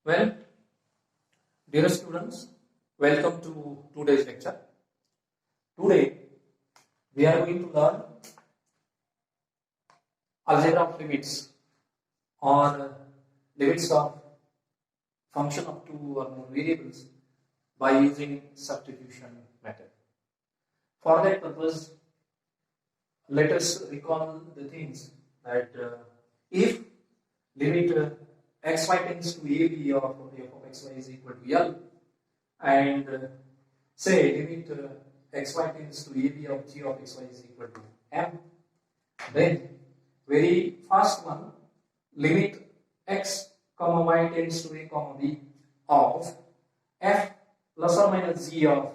Well, dear students, welcome to today's lecture. Today, we are going to learn algebra of limits or limits of function of two or more variables by using substitution method. For that purpose, let us recall the things that if limit xy tends to ab of f of xy is equal to L and say limit xy tends to ab of g of xy is equal to m, then very first one, limit x comma y tends to a comma b of f plus or minus g of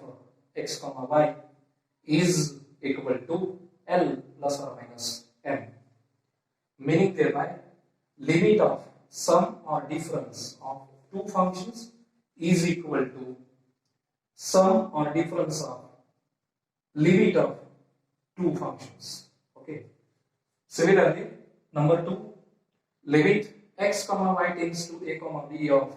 x comma y is equal to L plus or minus m, meaning thereby limit of sum or difference of two functions is equal to sum or difference of limit of two functions. Okay. Similarly, number 2, limit x comma y tends to a comma b of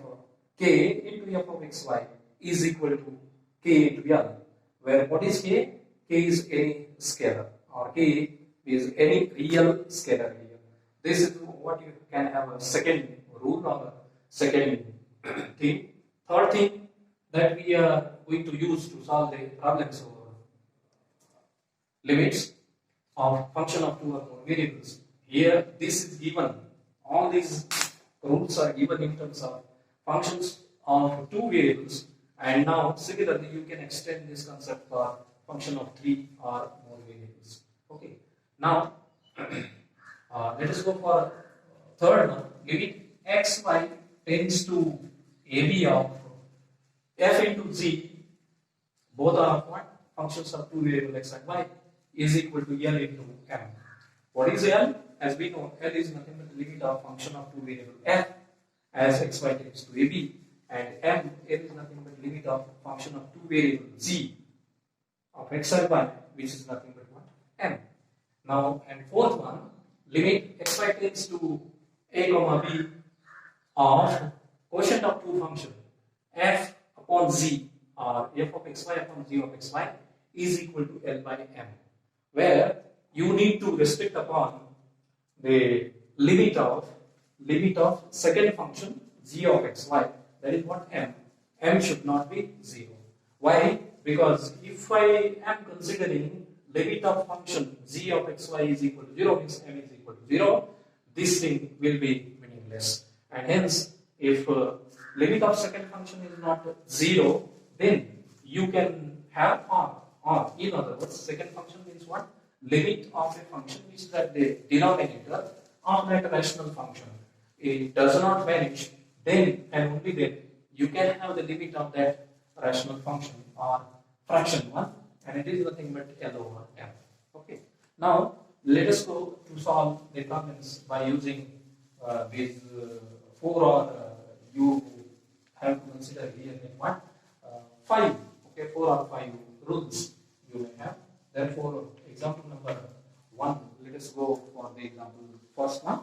k into f of xy is equal to k into L, where what is k? K is any scalar or k is any real scalar here. This is what you can have a second rule or second thing. Third thing that we are going to use to solve the problems of limits of function of two or more variables. Here, this is given. All these rules are given in terms of functions of two variables, and now similarly you can extend this concept for function of three or more variables. Okay. Now let us go for third one. Limit xy tends to ab of f into g, both are of what? Functions of two variables x and y, is equal to L into m. What is L? As we know, L is nothing but the limit of function of two variables f as xy tends to ab, and m, L is nothing but the limit of function of two variables g of x and y, which is nothing but what? M. Now, and fourth one, limit xy tends to a comma b of quotient of two functions f upon z or f of xy upon g of xy is equal to L by m, where you need to restrict upon the limit of second function g of xy, that is what m. M should not be 0. Why? Because if I am considering limit of function g of xy is equal to 0, means m is equal to 0, this thing will be meaningless. And hence, if limit of second function is not 0, then you can have or in other words, second function means what? Limit of a function is that the denominator of that rational function, it does not vanish, then and only then you can have the limit of that rational function or fraction one, and it is nothing but L over m. Okay. Now let us go to solve the problems by using these four or you have to consider here in what? 5. Okay, 4 or 5 rules you may have. Therefore, example number 1, let us go for the example first one.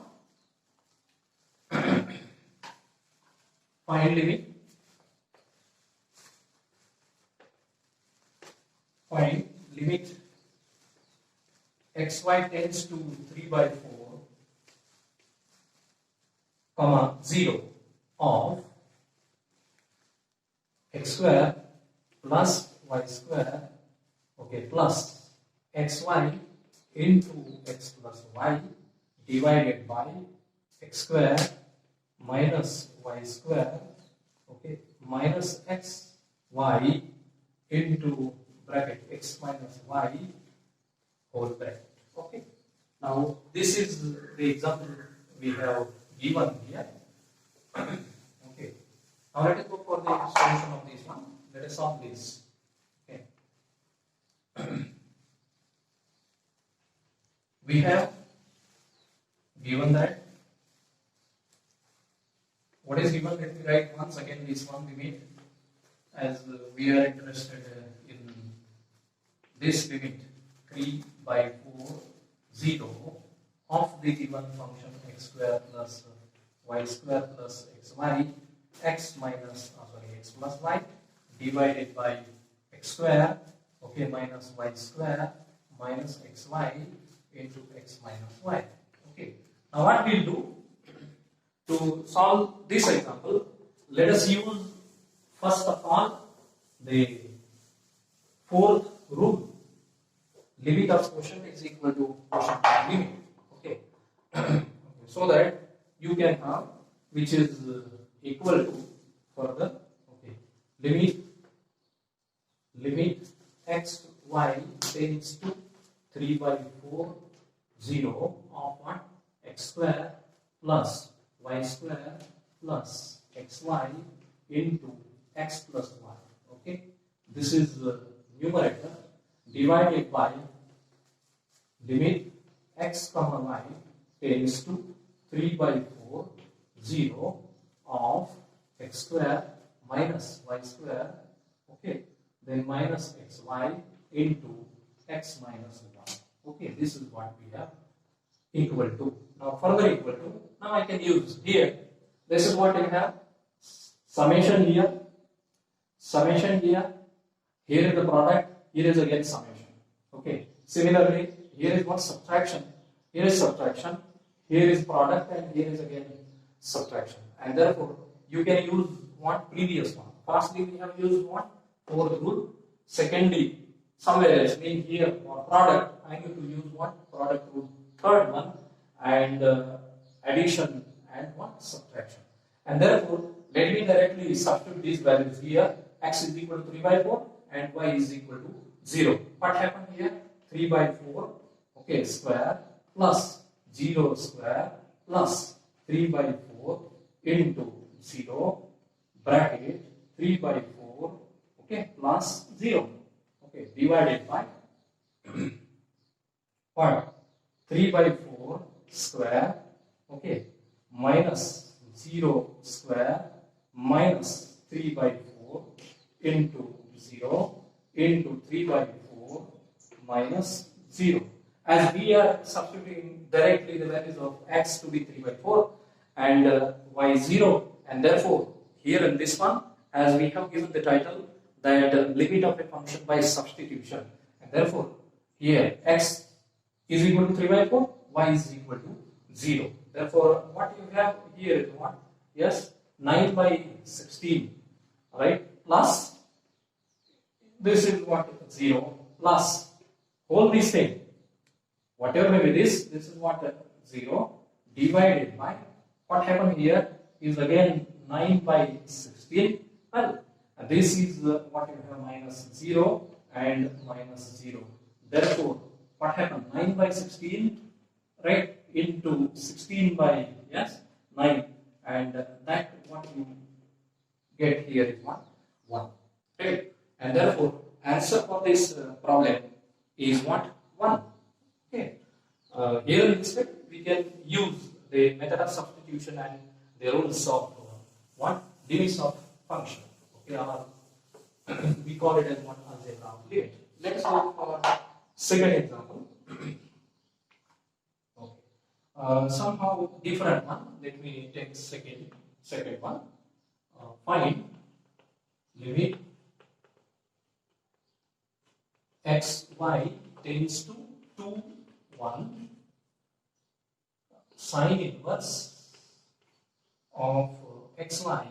Find limit. Find limit xy tends to 3 by 4, comma 0 of x square plus y square, okay, plus xy into x plus y divided by x square minus y square, okay, minus x y into bracket x minus y whole bracket. Okay. Now this is the example we have given here. Okay. Now let us go for the solution of this one. Let us solve this. Okay. We have given that. What is given? Let me write once again this one limit, as we are interested in this limit 3 by 4 0 of the given function x square plus y square plus xy x minus x plus y divided by x square, okay, minus y square minus xy into x minus y. Okay. Now what we'll do to solve this example, let us use first of all the fourth rule. Limit of quotient is equal to quotient of limit. Okay. So that you can have which is equal to further, okay, limit x y tends to 3 by 4 0 of what, x square plus y square plus xy into x plus y. Okay, this is numerator divided by limit x comma y tends to 3 by 4 0 of x square minus y square, okay, then minus xy into x minus 1. Okay, this is what we have equal to. Now further equal to, now I can use here, this is what I have, summation here, here is the product, here is again summation. Okay, similarly here is what, subtraction, here is subtraction, here is product, and here is again subtraction. And therefore you can use what, previous one. Firstly we have used what, fourth rule. Secondly, somewhere else, mean here for product I need to use what, product rule. Third one, and addition and what, subtraction. And therefore let me directly substitute these values here. X is equal to 3 by 4 and y is equal to 0. What happened here? 3 by 4, okay, square plus 0 square plus 3 by 4 into 0 bracket 3 by 4, okay, plus 0, okay, divided by what, 3 by 4 square, okay, minus 0 square minus 3 by 4 into 0 into 3 by 4 minus 0. As we are substituting directly the values of x to be 3 by 4 and y 0, and therefore here in this one, as we have given the title that limit of a function by substitution, and therefore here x is equal to 3 by 4, y is equal to 0. Therefore what you have here is what? Yes, 9 by 16, right, plus this is what, 0 plus whole this thing, whatever may be this is what, 0 divided by what happened here is again 9 by 16. Well, and this is what you have, minus 0 and minus 0. Therefore what happened, 9 by 16, right, into 16 by, yes, 9, and that what you get here is what, 1. Right? And therefore answer for this problem is what, 1. Okay. Here in this way we can use the method of substitution and the rules of what, limits of function. Okay, or we call it as what, algebra of limit. Let us go for second example. Okay. Somehow different one. Let me take second one. Find limit x y tends to 2 1 sine inverse of xy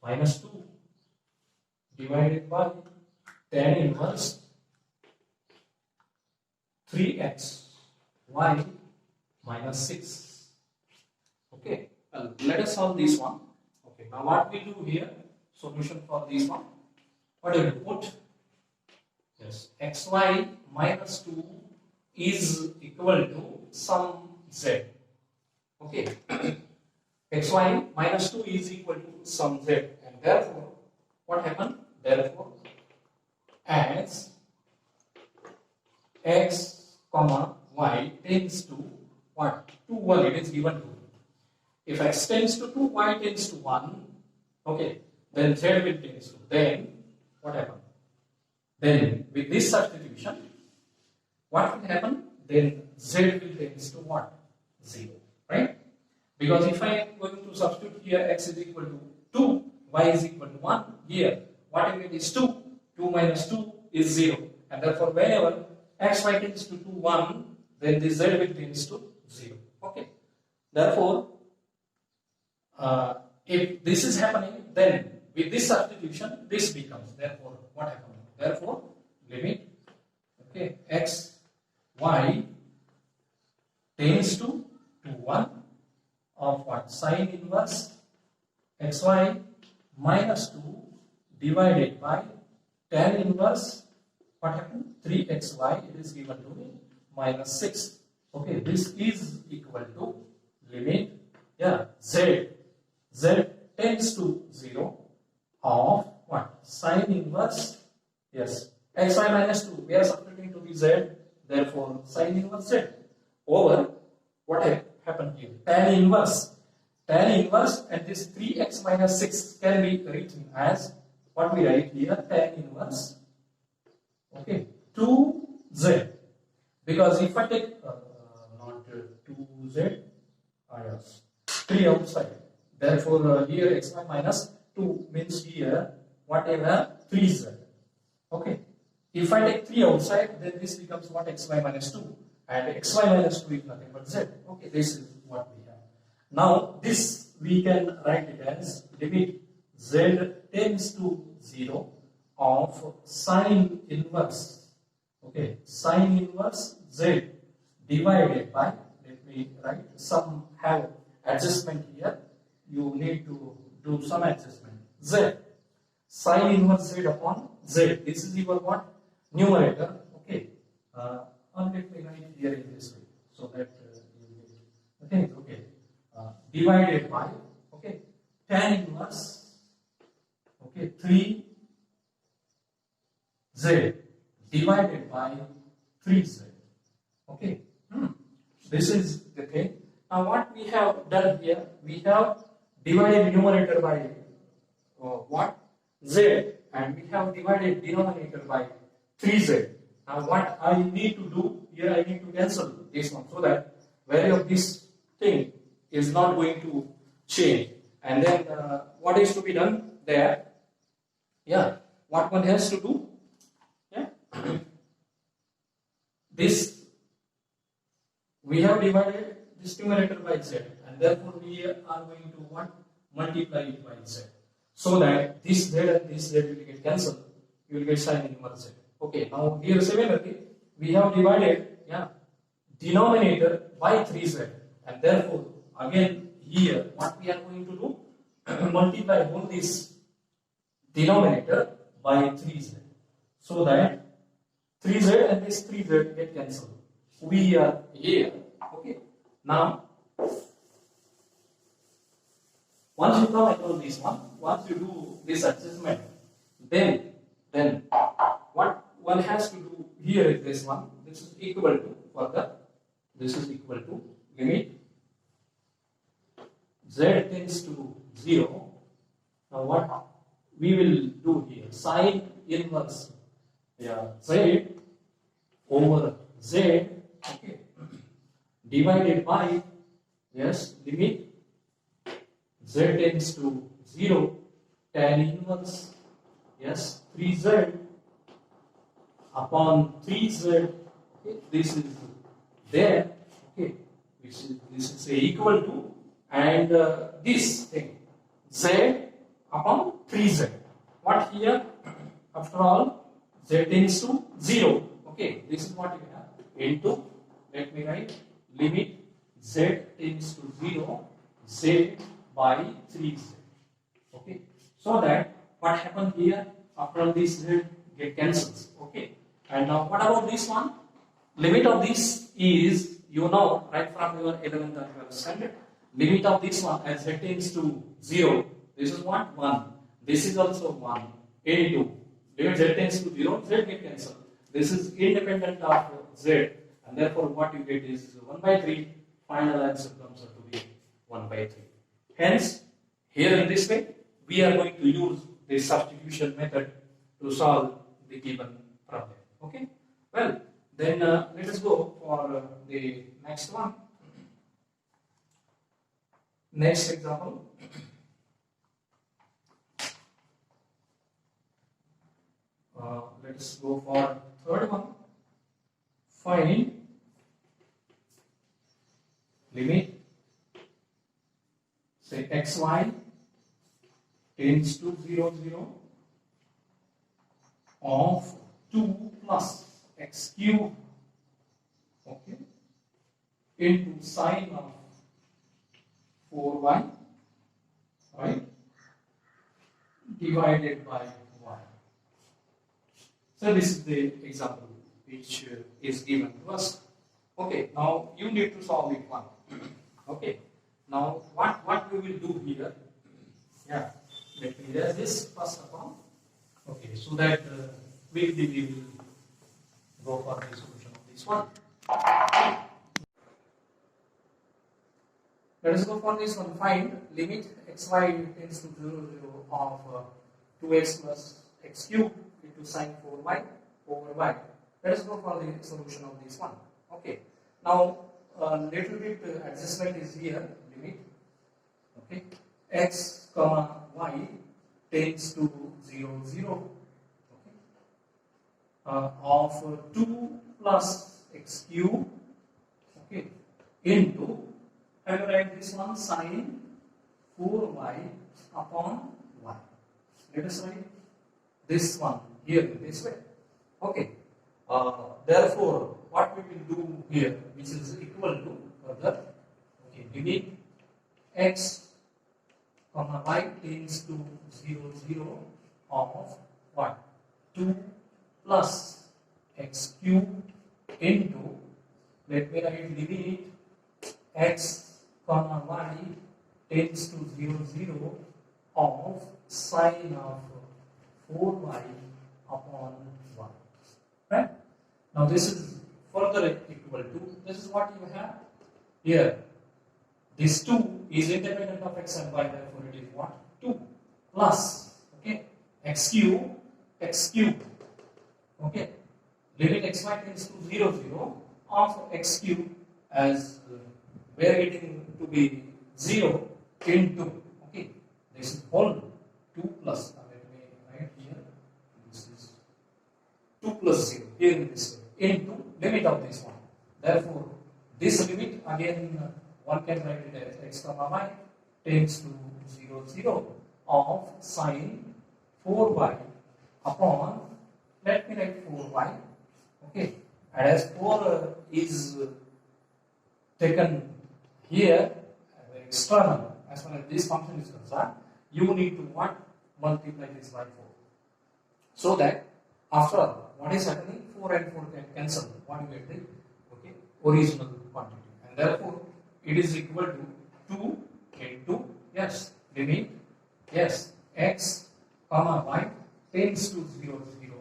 minus 2 divided by tan inverse 3x y minus 6. Okay, let us solve this one. Okay, now what we do here, solution for this one, what do you put? Yes, xy minus 2 is equal to some z. Okay, xy minus 2 is equal to some z, and therefore what happened? Therefore, as x comma y tends to what? 2 1, it is given to. If x tends to 2, y tends to 1. Okay, then z will tends to. Then what happened? Then with this substitution, what will happen? Then z will tends to what? 0, right? Because if I am going to substitute here x is equal to y is equal to 1. Here, what you get is 2. 2 minus 2 is 0. And therefore, whenever xy tends to 2, 1, then the z will tends to 0. Okay. Therefore, if this is happening, then with this substitution, this becomes. Therefore, what happens? Therefore, limit, okay, x, y tends to 1 of what? Sine inverse xy minus 2 divided by tan inverse, what happened? 3xy, it is given to me, minus 6. Okay, this is equal to limit, z tends to 0 of what? Sine inverse, xy minus 2, we are substituting to the z, therefore sine inverse z over what happened here? Tan inverse, and this 3x minus 6 can be written as what we write here, tan inverse, okay, 2z, because if I take not 2z, yes, 3 outside, therefore here xy minus 2 means here whatever 3z, okay. If I take 3 outside, then this becomes what? Xy minus 2, and xy minus 2 is nothing but z. Okay, this is what we have. Now this we can write it as limit z tends to 0 of sine inverse, okay, sine inverse z divided by, let me write, some have adjustment here, you need to do some adjustment, z, sine inverse z upon z, this is your what? Numerator, okay, let me write here in this way, so that you get it, okay, divided by, okay, tan inverse, okay, 3z divided by 3z, okay, this is the thing. Now what we have done here, we have divided numerator by what? Z, and we have divided denominator by 3z. Now what I need to do here, I need to cancel this one, so that value of this thing is not going to change. And then what is to be done there? What one has to do? This, we have divided this numerator by z, and therefore we are going to what? Multiply it by z, so that this z and this z will get cancelled. You will get sine inverse z. Okay, now here similarly we have divided denominator by 3z, and therefore again here what we are going to do? Multiply both this denominator by 3z, so that 3z and this 3z get cancelled. We are here. Okay, now once you come across this one, once you do this adjustment, then what one has to do here is this one. This is equal to further. This is equal to limit z tends to 0. Now what we will do here? Sine inverse z over z, okay, divided by limit z tends to 0 tan inverse 3z upon 3z, okay, this is there, okay, this is equal to, and this thing z upon 3z, what here, after all z tends to 0, okay, this is what you have, into, let me write, limit z tends to 0 z by 3z, okay, so that what happened here, after all this z get cancels, okay. And now what about this one? Limit of this is, you know, right from your 11th or 12th standard, limit of this one as z tends to 0, this is what? 1, this is also 1, into limit z tends to 0, z get cancelled, this is independent of z, and therefore what you get is 1 by 3, final answer comes out to be 1 by 3. Hence, here in this way, we are going to use the substitution method to solve the given problem. Okay? Well, then let us go for the next one. Next example. Let's go for third one. Find limit, say xy tends to 0, 0 of 2 plus x cube, okay, into sine of 4y, right, divided by y. So this is the example which is given to us. Okay, now you need to solve it one. Okay, now what we will do here? Yeah, let me erase this first of all. Okay, so that we will go for the solution of this one. Let us go for this one. Find limit xy tends to 0, 0 of 2x plus x cube into sine 4y over y. Let us go for the solution of this one. Okay. Now, a little bit adjustment is here. Limit. Okay. X comma y tends to 0, 0. Okay. Of 2 plus x cube. Okay. Into, I will write this one sine 4y upon y. Let us write this one here in this way. Okay. Therefore, what we will do here, which is equal to further, okay, limit x comma y tends to 0, 0 of what? 2 plus x cube into, let me write limit x comma y tends to 0, 0 of sine of 4y upon y. Right? Now this is further equal to, this is what you have here. This 2 is independent of x and y, therefore it is what? 2 plus, okay, x cube, okay, limit xy tends to 0, 0 of x cube as we are getting to be 0 into, okay, this is whole 2 plus, let me write here, this is 2 plus 0 here in this way, into limit of this one. Therefore, this limit again one can write it as x comma y tends to 0, 0 of sine 4y upon, let me write 4y, okay, and as 4 is taken here external, as far as this function is concerned, you need to what? Multiply this by 4. So that after all, what is happening? 4 and 4 can cancel. What you get the okay, original quantity. And therefore, it is equal to 2 into, yes, limit, yes, x comma y tends to 0, 0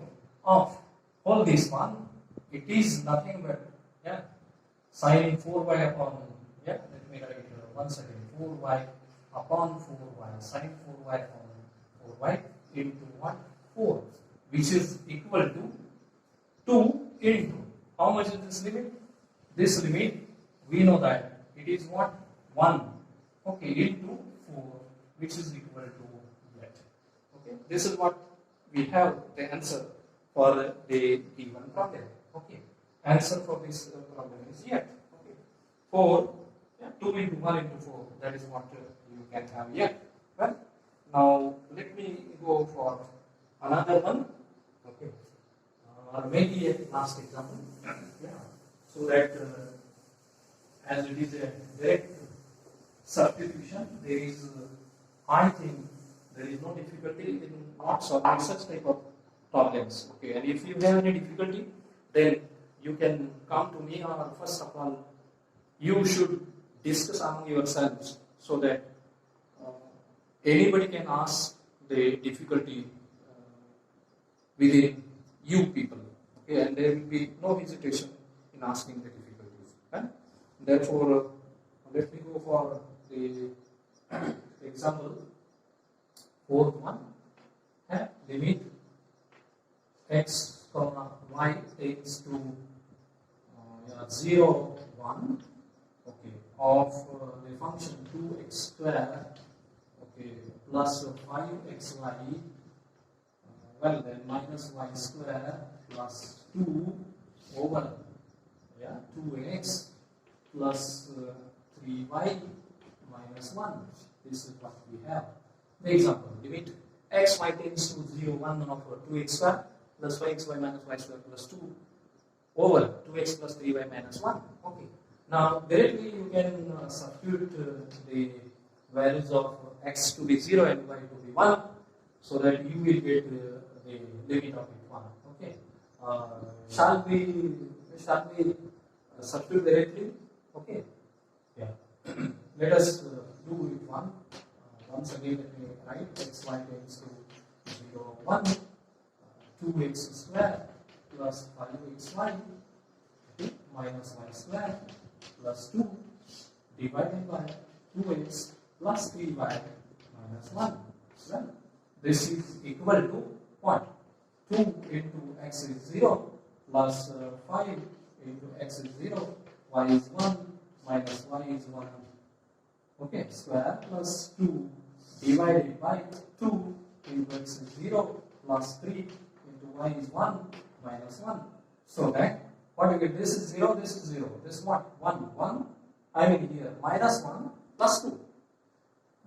of all this one. It is nothing but, yeah, sine 4y upon, yeah, let me write once again, 4y upon 4y, sine 4y upon 4y into what? 4, which is equal to 2 into, how much is this limit? This limit, we know that it is what? 1, okay, into 4, which is equal to that. Okay, this is what we have the answer for the given problem. Okay, answer for this problem is yet. Okay, 4, yeah, 2 into 1 into 4, that is what you can have yet. Well, now let me go for another one. Okay, or maybe a last example. Yeah, so that as it is a direct substitution, there is, I think, there is no difficulty in not solving such type of problems. Okay, and if you have any difficulty, then you can come to me, or first of all, you should discuss among yourselves so that anybody can ask the difficulty within you people. Okay, and there will be no hesitation in asking the difficulties. Right? Therefore, let me go for the example. Fourth one, limit x comma y tends to 0, 1, okay, of the function 2x square, okay, plus 5xy, well then minus y square plus 2 over 2x plus 3y minus 1. This is what we have. The example, limit x y tends to 0, 1 of 2x square plus 5xy minus y square plus 2 over 2x plus 3y minus 1. Okay. Now directly you can substitute the values of x to be 0 and y to be 1, so that you will get the limit of it 1. Okay. Shall we substitute directly? Okay. Yeah. Let us do it 1. Once again, let me write x y tends to 0, 1, 2x square plus 5xy minus y square plus 2 divided by 2x plus 3y minus 1. Well, this is equal to what? 2 into x is 0 plus 5 into x is 0, y is 1 minus y is 1. Okay, square plus 2 divided by 2 into x is 0 plus 3 into y is 1 minus 1. So that what you get? This is 0, this is 0. This what? 1, 1. I mean here minus 1 plus 2.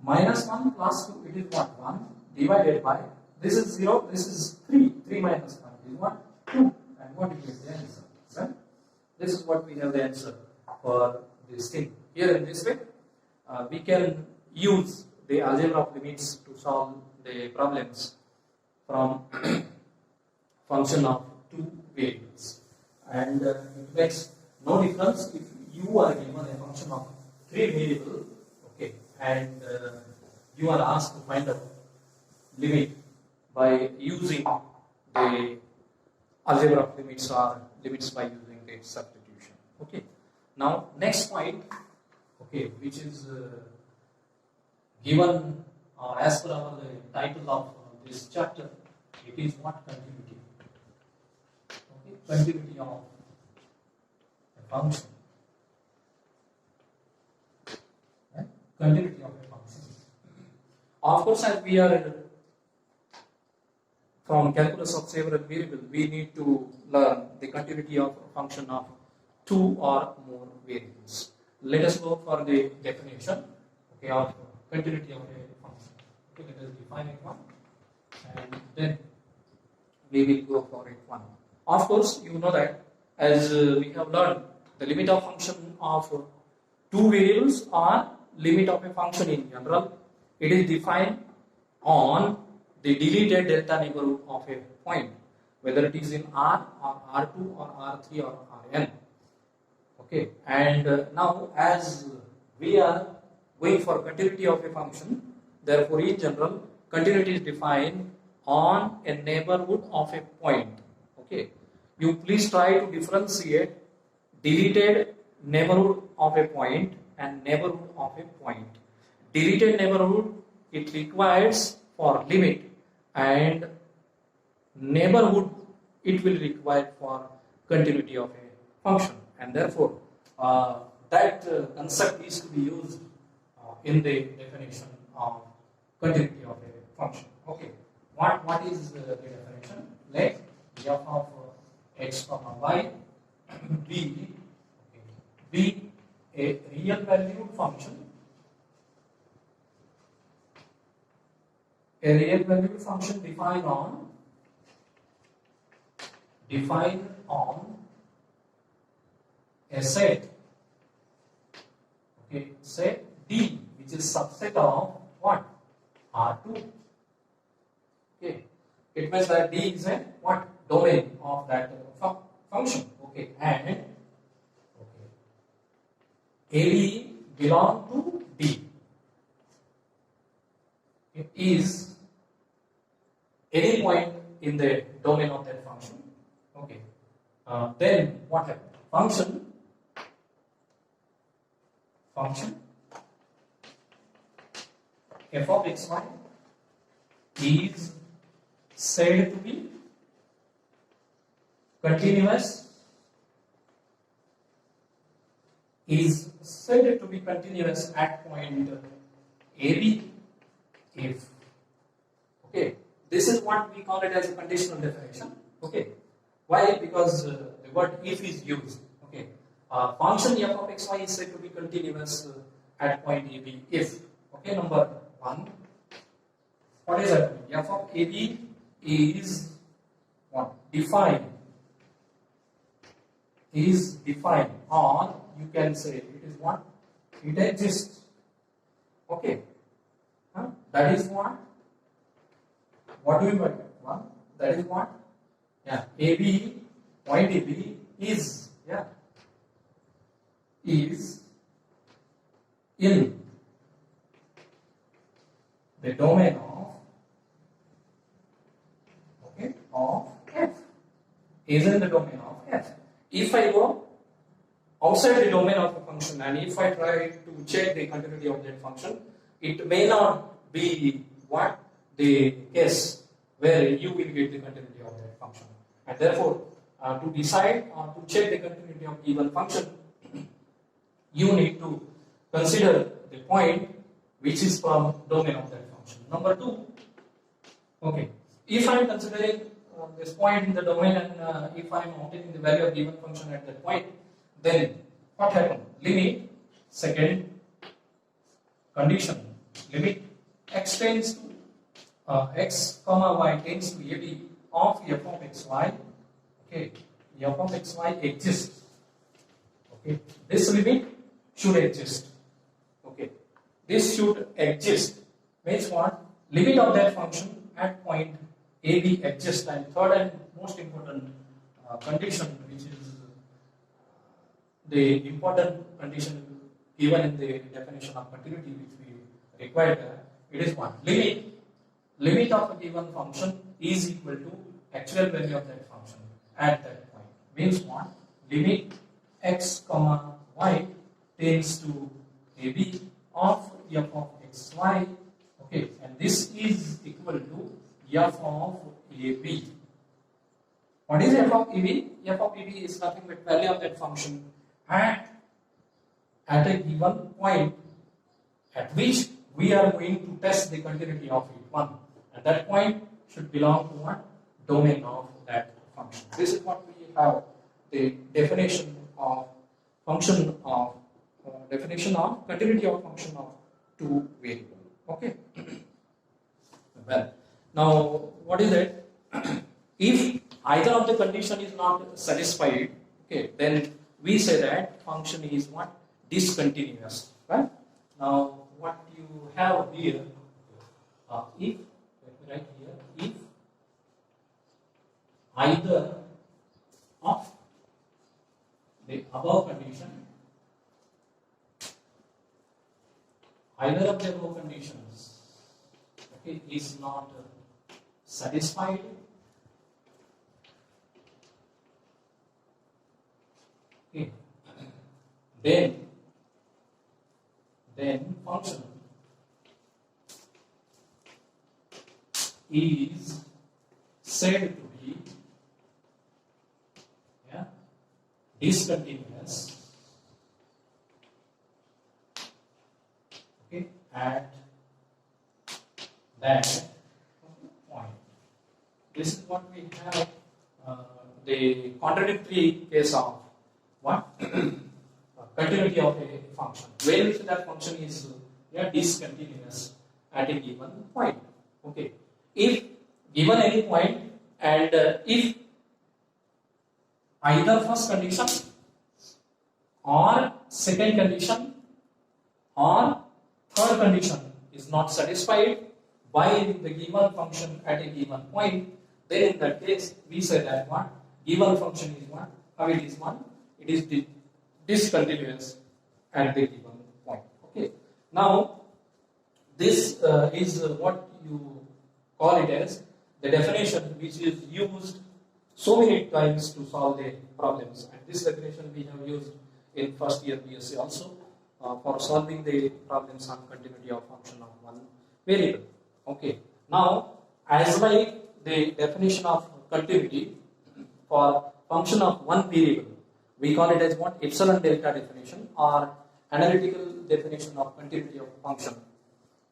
Minus 1 plus 2, it is what? 1 divided by, this is 0, this is 3. 3 minus 1 is what? 2. And what you get the answer? Right? This is what we have the answer for this thing. Here in this way, we can use the algebra of limits to solve the problems from function of two variables. And it makes no difference if you are given a function of three variables, okay, and you are asked to find a limit by using the algebra of limits or limits by using the substitution. Okay. Now next point, okay, which is given as per our title of this chapter, it is what? Continuity. Okay, continuity of a function. Right? Continuity of a function. Of course, as we are from calculus of several variables, we need to learn the continuity of a function of two or more variables. Let us go for the definition, okay, of continuity of a function. Okay, let us define it one, and then we will go for it one. Of course, you know that as we have learned, the limit of function of two variables or limit of a function in general, it is defined on the deleted delta neighborhood of a point, whether it is in R or R2 or R3 or Rn. Okay, and now as we are going for continuity of a function, therefore in general continuity is defined on a neighborhood of a point. Okay, you please try to differentiate deleted neighborhood of a point and neighborhood of a point. Deleted neighborhood, it requires for limit, and neighborhood, it will require for continuity of a function, and therefore that concept is to be used in the definition of continuity of a function. Okay, what is the definition? Let f of x comma y be a real valued function. A real valued function defined on a set, okay, set D, which is subset of what? R2. Okay, it means that D is a what? Domain of that function. Okay, and AB belong to D. It is any point in the domain of that function. Okay, then what happens? Function f of xy is said to be continuous, at point AB if, okay, This is what we call it as a conditional definition. Okay. Why? Because the word if is used. Okay. Function f of xy is said to be continuous at point AB if. Okay. Number one. What is that? F of AB is what? Defined. Is defined, or you can say it is what? It exists. Okay. That is what? What do you mean? One. That is what? Yeah. AB, point AB is, yeah, is in the domain of, okay, of F. Is in the domain of F. If I go outside the domain of a function and if I try to check the continuity of that function, it may not be what the case where you will get the continuity of that function. And therefore, to decide or to check the continuity of given function, you need to consider the point which is from domain of that function. Number two, okay, if I am considering this point in the domain and if I am obtaining the value of given function at that point, then what happens? Limit, second condition, limit x tends to x comma y tends to AB of f of xy. Okay, f of xy exists. Okay, this limit should exist. Okay, this should exist means what? Limit of that function at point AB exists. And third and most important condition, which is the important condition given in the definition of continuity which we required, it is what? Limit of a given function is equal to actual value of that function at that point. Means what? Limit x comma y tends to AB of f of xy. Okay, and this is equal to f of AB. What is f of AB? F of AB is nothing but value of that function at a given point at which we are going to test the continuity of it. One. And that point should belong to what? Domain of that function. This is what we have the definition of function of definition of continuity of function of two variables. Okay. Well, now what is it? If either of the condition is not satisfied, okay, then we say that function is what? Discontinuous. Right? Now what you have here, if, let me write here, if either of the above condition, either of the above conditions, okay, is not satisfied, okay, then function is said to be, yeah, discontinuous, okay, at that point. This is what we have the contradictory case of what? Continuity of a function. Where is that function is discontinuous at a given point. Okay. If given any point and if either first condition or second condition or third condition is not satisfied by the given function at a given point, then in that case we say that what? Given function is what? How it is one? It is discontinuous at the given point. Okay. Now this is what you call it as the definition which is used so many times to solve the problems, and this definition we have used in first year BSc also for solving the problems on continuity of function of one variable. Okay. Now as like the definition of continuity for function of one variable, we call it as what? Epsilon delta definition or analytical definition of continuity of function.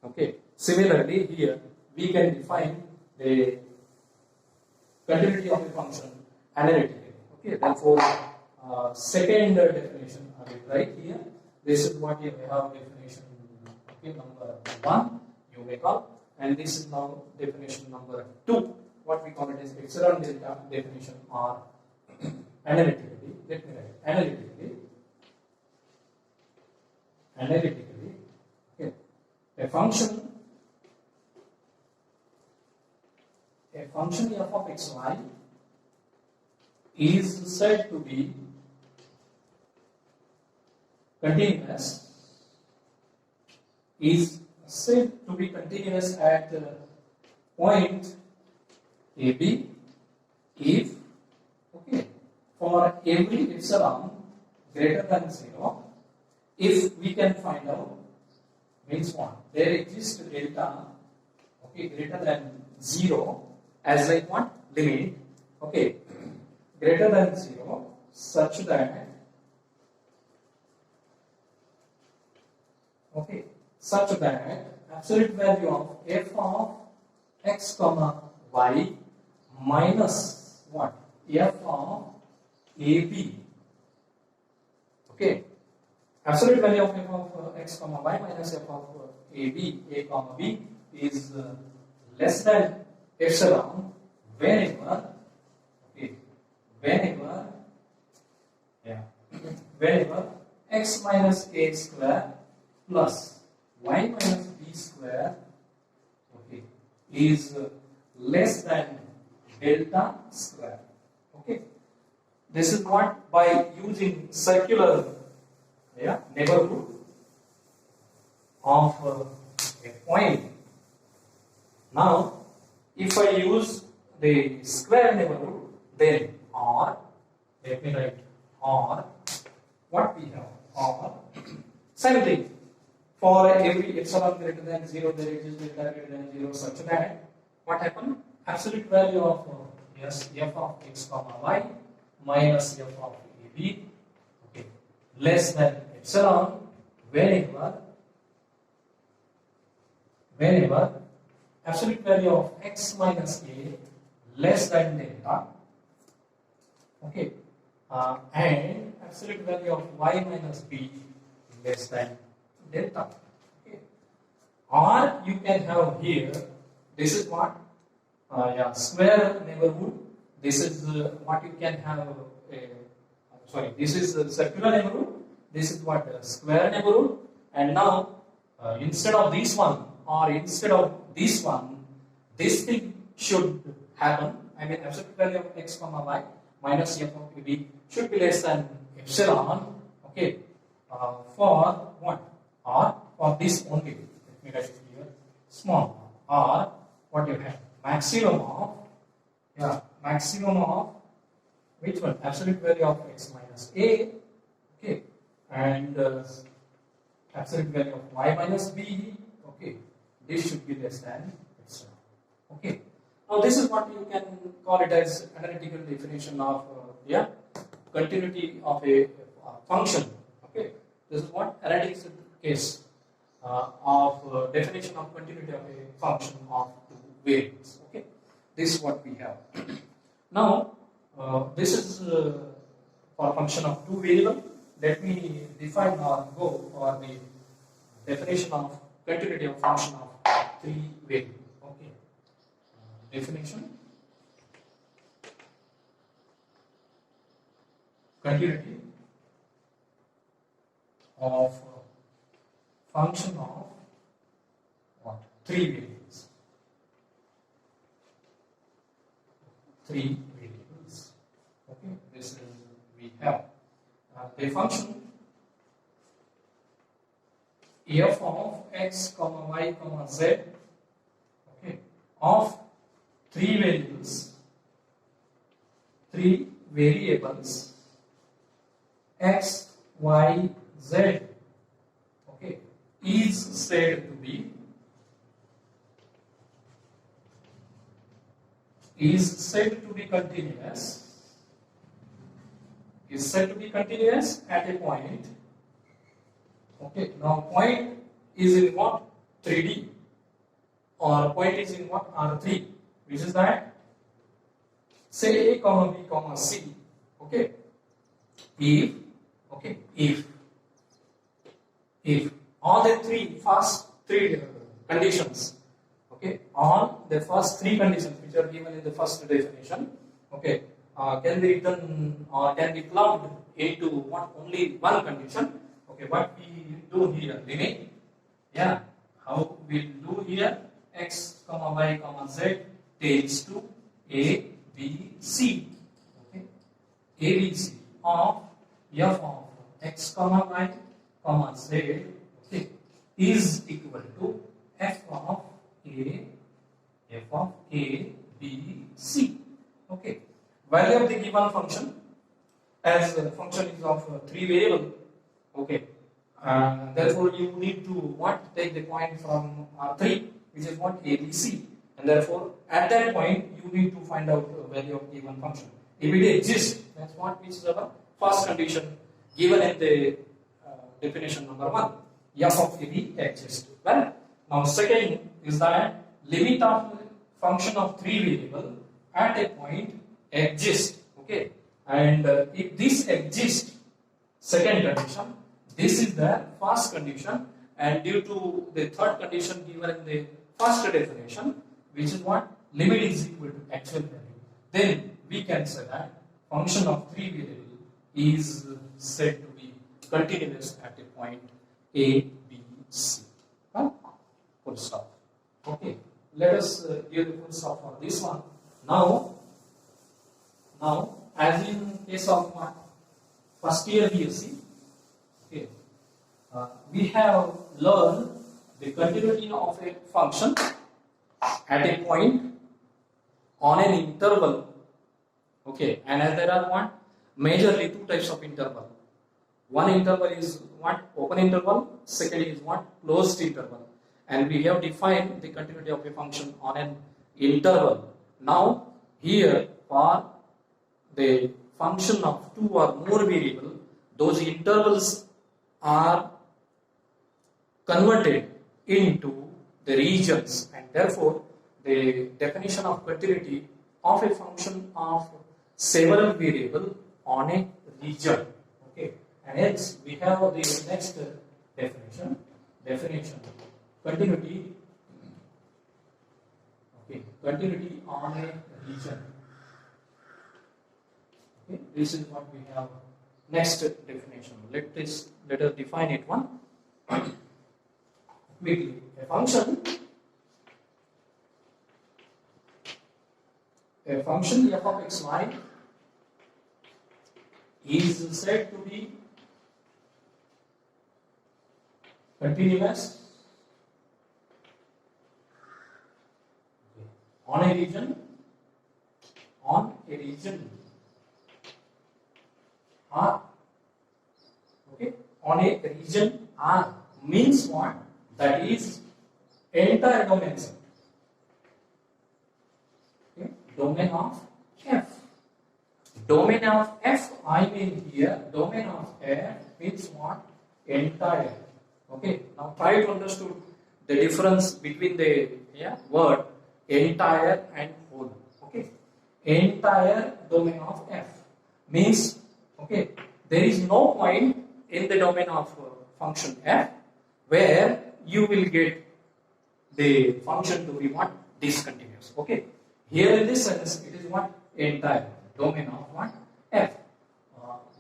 Okay. Similarly, here we can define the continuity of a function analytically. Okay, therefore, second definition I will write here. This is what you have definition. Okay, number 1 you may call, and this is now definition number 2. What we call it is epsilon delta definition or analytically. Let me write analytically. Analytically, okay, a function f of xy is said to be continuous, at point AB if, okay, for every epsilon greater than 0, if we can find out, means what? There exists delta, okay, greater than 0 as like what? Limit, okay, greater than 0 such that, okay, such that absolute value of f of x comma y minus what? F of AB, okay, absolute value of f of x comma y minus f of a comma b is less than epsilon whenever, okay, whenever x minus a square plus y minus b square, okay, is less than delta square. Okay, this is what, by using circular neighborhood of a point. Now, if I use the square neighborhood, then or, let me write or, what we have, or, same thing, for every epsilon greater than 0, there exists delta greater than 0, such that, what happened? Absolute value of f of x comma y minus f of ab, okay, less than epsilon whenever absolute value of x minus a less than delta, okay, and absolute value of y minus b less than delta, okay. Or you can have here, this is what, square neighborhood, this is what you can have, this is the circular neighborhood, this is what, square neighborhood, and now instead of this one or instead of this one, this thing should happen. I mean, absolute value of x comma y minus f of b should be less than epsilon, okay, for what? Or for this only. Let me write it here, small, or what you have, maximum of which one? Absolute value of x minus a, okay, and absolute value of y minus b, okay, this should be less than epsilon, okay. Now this is what you can call it as analytical definition of continuity of a function, okay. This is what analytical case of definition of continuity of a function of two variables, okay. This is what we have. Now this is for a function of two variables. Let me define or go for the definition of continuity of function of three variables. Okay. Definition: continuity of function of what? Three variables. Three variables. Okay. This is we have the function f of x comma y comma z, okay, of three variables x, y, z, okay, is said to be continuous. Is said to be continuous at a point. Okay, now point is in what? 3D, or point is in what? R3. which is that say A comma B comma C, okay, if, okay, if all the first three conditions, okay, all the first three conditions which are given in the first definition, okay, can be written or can be plugged into only one condition. Okay, what we do here, limit, yeah, how we do here, x comma y comma z tends to a b c, okay, a b c of f of x comma y comma z, okay, is equal to f of a b c, okay. Value of the given function, as the function is of three variable, okay, therefore you need to take the point from R3, which is ABC, and therefore at that point you need to find out the value of given function. If it exists, that's which is our first condition given in the definition number 1, f of AB exists. Well, now second is that limit of function of three variable at a point exists, okay, and if this exists, second condition, this is the first condition, and due to the third condition given in the first definition, which is limit is equal to actual value, then we can say that function of three variable is said to be continuous at a point A, B, C. Full stop. Okay, let us give the full stop for this one. Now, as in case of first year BSc, okay, we have learned the continuity of a function at a point on an interval, okay, and as there are majorly two types of interval. One interval is open interval, second is closed interval, and we have defined the continuity of a function on an interval. Now here for the function of two or more variable, those intervals are converted into the regions, and therefore the definition of continuity of a function of several variable on a region, okay, and hence we have the next definition continuity, okay, continuity on a region. Okay, this is what we have. Next definition. Let us define it one quickly. A function f of x y is said to be continuous on a region R, okay, on a region R means what? That is entire domain set. Okay, domain of F. Domain of F, I mean here, domain of F means what? Entire. Okay, now try to understand the difference between the word entire and whole. Okay, entire domain of F means, okay, there is no point in the domain of function f where you will get the function to be discontinuous. Okay, here in this sense it is entire domain of f.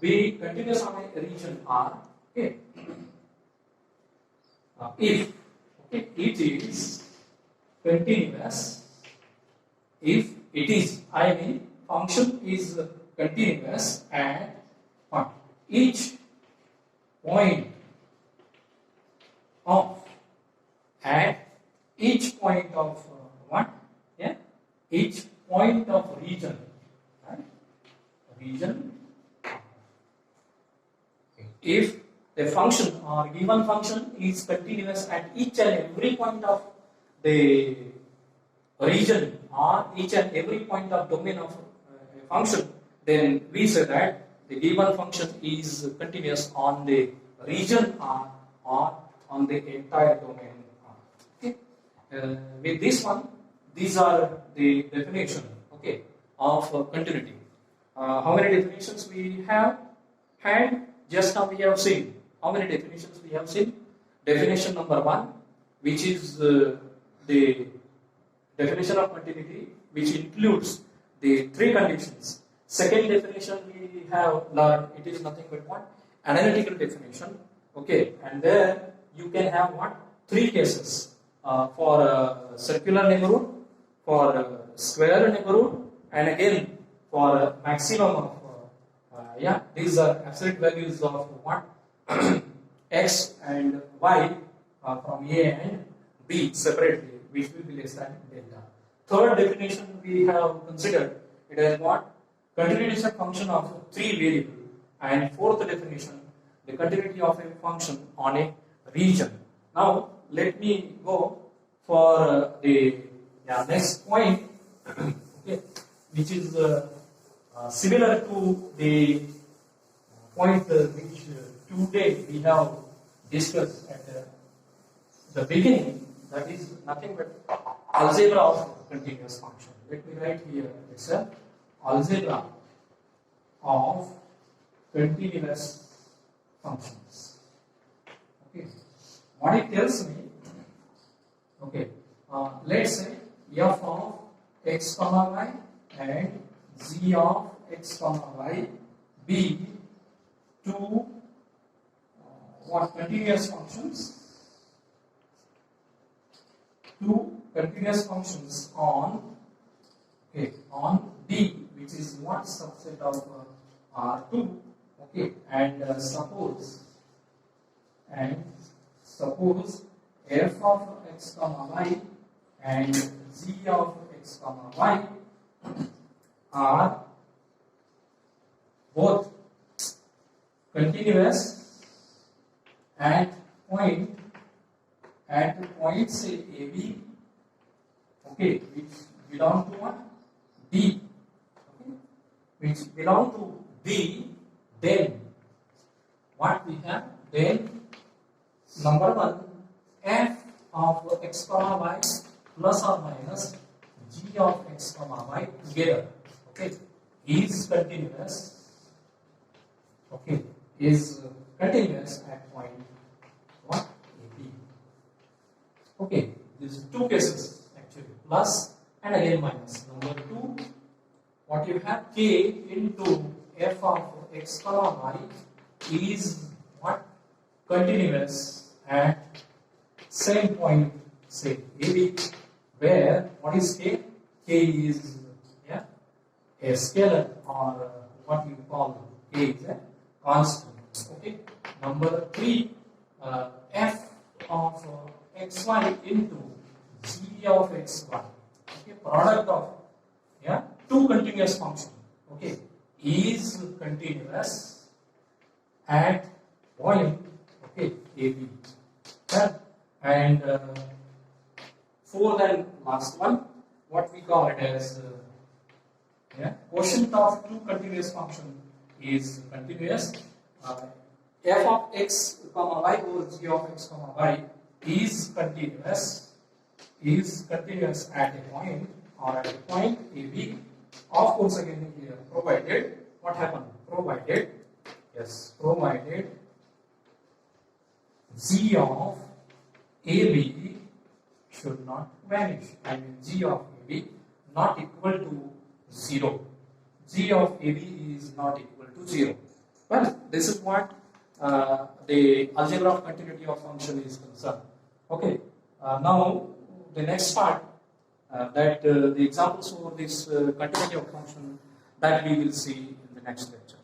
Be continuous on a region R. Okay, if it is continuous, if it is, I mean function is continuous at each point of each point of each point of region, right? Region. If the function or given function is continuous at each and every point of the region or each and every point of domain of a function, then we say that the given function is continuous on the region R or on the entire domain R. Okay. With this one, these are the definition, okay, of continuity. How many definitions we have had? Just now we have seen. How many definitions we have seen? Definition number 1, which is the definition of continuity, which includes the 3 conditions. Second definition we have learned, it is nothing but what? Analytical definition. Okay, and there you can have what? 3 cases for a circular neighborhood, for a square neighborhood, and again for a maximum of these are absolute values of what? X and Y from A and B separately, which will be less than delta. Third definition we have considered, it is what? Continuity is a function of 3 variables. And fourth definition, the continuity of a function on a region. Now let me go for the next point, okay, which is similar to the point which today we have discussed at the beginning, that is nothing but algebra of continuous function. Let me write here, it's a algebra of continuous functions. Okay, what it tells me, okay, let's say f of x comma y and g of x comma y be 2 what continuous functions? 2 continuous functions on on D, which is one subset of R2. Okay, and suppose f of x comma y and g of x comma y are both continuous at points AB, okay, which belong to what? D, okay, which belong to D. Then what we have? Then number 1, f of x comma y plus or minus g of x comma y together, okay, is continuous. Okay, is continuous at point what? AB. Okay, these 2 cases actually, plus and again minus. Number 2, what you have? K into f of x comma y is what? Continuous at same point, say AB, where what is K? K is a scalar, or what you call K is a constant. Okay. Number 3, f of xy into g of xy. Okay, product of 2 continuous functions. Okay, is continuous at point AB. And fourth and last one, what we call it as quotient of 2 continuous function is continuous. F of x comma y over g of x comma y is continuous at a point or at a point AB. Of course, again here, provided what happened? Provided g of AB should not vanish. I mean g of AB not equal to 0. G of AB is not equal to 0. Well, this is what the algebra of continuity of function is concerned. Okay. Now the next part, that the examples for this continuity of function, that we will see in the next lecture.